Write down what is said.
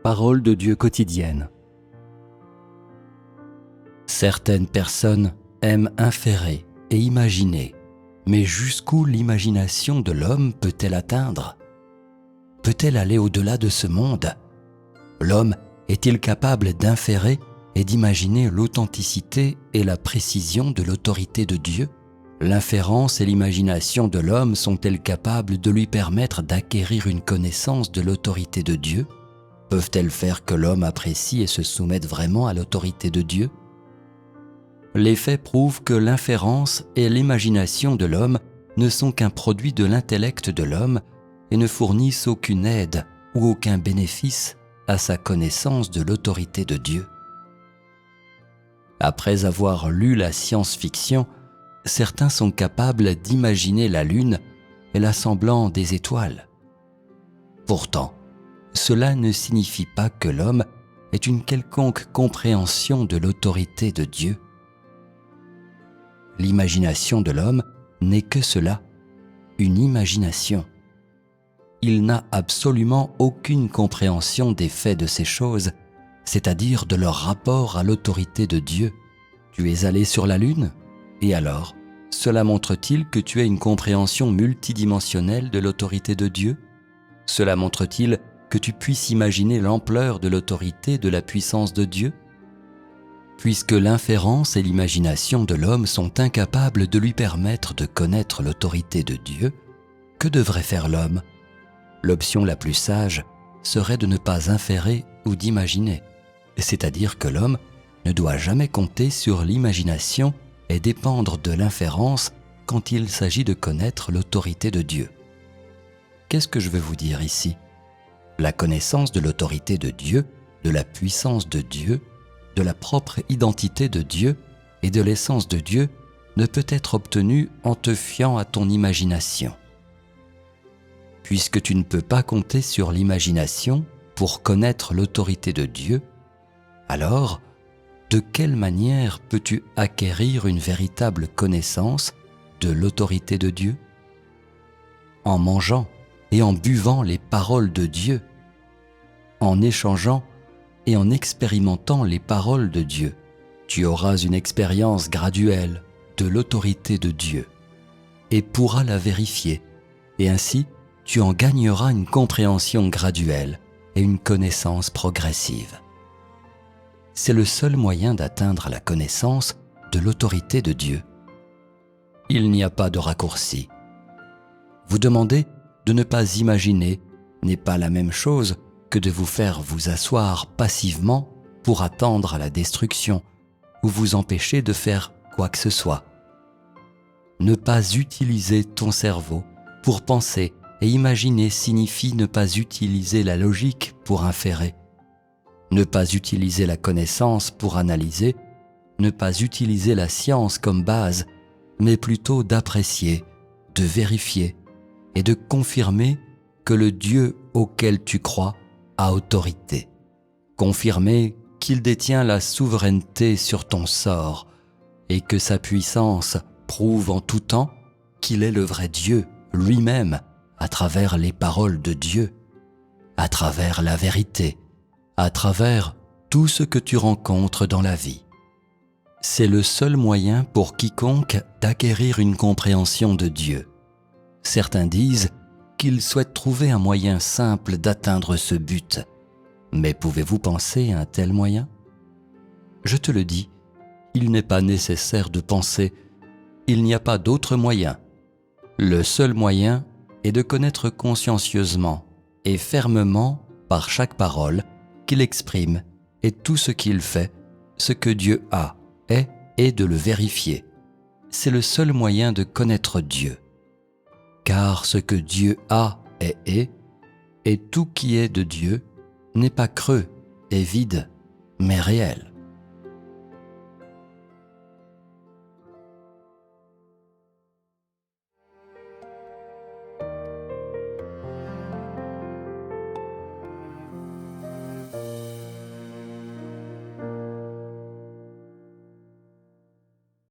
Parole de Dieu quotidienne. Certaines personnes aiment inférer et imaginer, mais jusqu'où l'imagination de l'homme peut-elle atteindre? Peut-elle aller au-delà de ce monde? L'homme est-il capable d'inférer et d'imaginer l'authenticité et la précision de l'autorité de Dieu? L'inférence et l'imagination de l'homme sont-elles capables de lui permettre d'acquérir une connaissance de l'autorité de Dieu? Peuvent-elles faire que l'homme apprécie et se soumette vraiment à l'autorité de Dieu? Les faits prouvent que l'inférence et l'imagination de l'homme ne sont qu'un produit de l'intellect de l'homme et ne fournissent aucune aide ou aucun bénéfice à sa connaissance de l'autorité de Dieu. Après avoir lu la science-fiction, certains sont capables d'imaginer la Lune et l'assemblant des étoiles. Pourtant, cela ne signifie pas que l'homme ait une quelconque compréhension de l'autorité de Dieu. L'imagination de l'homme n'est que cela, une imagination. Il n'a absolument aucune compréhension des faits de ces choses, c'est-à-dire de leur rapport à l'autorité de Dieu. Tu es allé sur la Lune? Et alors, cela montre-t-il que tu as une compréhension multidimensionnelle de l'autorité de Dieu? Cela montre-t-il que tu puisses imaginer l'ampleur de l'autorité de la puissance de Dieu? Puisque l'inférence et l'imagination de l'homme sont incapables de lui permettre de connaître l'autorité de Dieu, que devrait faire l'homme? L'option la plus sage serait de ne pas inférer ou d'imaginer, c'est-à-dire que l'homme ne doit jamais compter sur l'imagination et dépendre de l'inférence quand il s'agit de connaître l'autorité de Dieu. Qu'est-ce que je veux vous dire ici? La connaissance de l'autorité de Dieu, de la puissance de Dieu, de la propre identité de Dieu et de l'essence de Dieu ne peut être obtenue en te fiant à ton imagination. Puisque tu ne peux pas compter sur l'imagination pour connaître l'autorité de Dieu, alors, de quelle manière peux-tu acquérir une véritable connaissance de l'autorité de Dieu? En mangeant et en buvant les paroles de Dieu, en échangeant et en expérimentant les paroles de Dieu, tu auras une expérience graduelle de l'autorité de Dieu et pourras la vérifier, et ainsi tu en gagneras une compréhension graduelle et une connaissance progressive. C'est le seul moyen d'atteindre la connaissance de l'autorité de Dieu. Il n'y a pas de raccourci. Vous demander de ne pas imaginer n'est pas la même chose que de vous faire vous asseoir passivement pour attendre à la destruction ou vous empêcher de faire quoi que ce soit. Ne pas utiliser ton cerveau pour penser et imaginer signifie ne pas utiliser la logique pour inférer, ne pas utiliser la connaissance pour analyser, ne pas utiliser la science comme base, mais plutôt d'apprécier, de vérifier et de confirmer que le Dieu auquel tu crois a autorité. Confirmer qu'il détient la souveraineté sur ton sort et que sa puissance prouve en tout temps qu'il est le vrai Dieu lui-même à travers les paroles de Dieu, à travers la vérité, à travers tout ce que tu rencontres dans la vie. C'est le seul moyen pour quiconque d'acquérir une compréhension de Dieu. Certains disent qu'ils souhaitent trouver un moyen simple d'atteindre ce but. Mais pouvez-vous penser à un tel moyen? Je te le dis, il n'est pas nécessaire de penser, il n'y a pas d'autre moyen. Le seul moyen est de connaître consciencieusement et fermement par chaque parole qu'il exprime et tout ce qu'il fait, ce que Dieu a, est et de le vérifier. C'est le seul moyen de connaître Dieu. Car ce que Dieu a est, et tout qui est de Dieu n'est pas creux et vide, mais réel.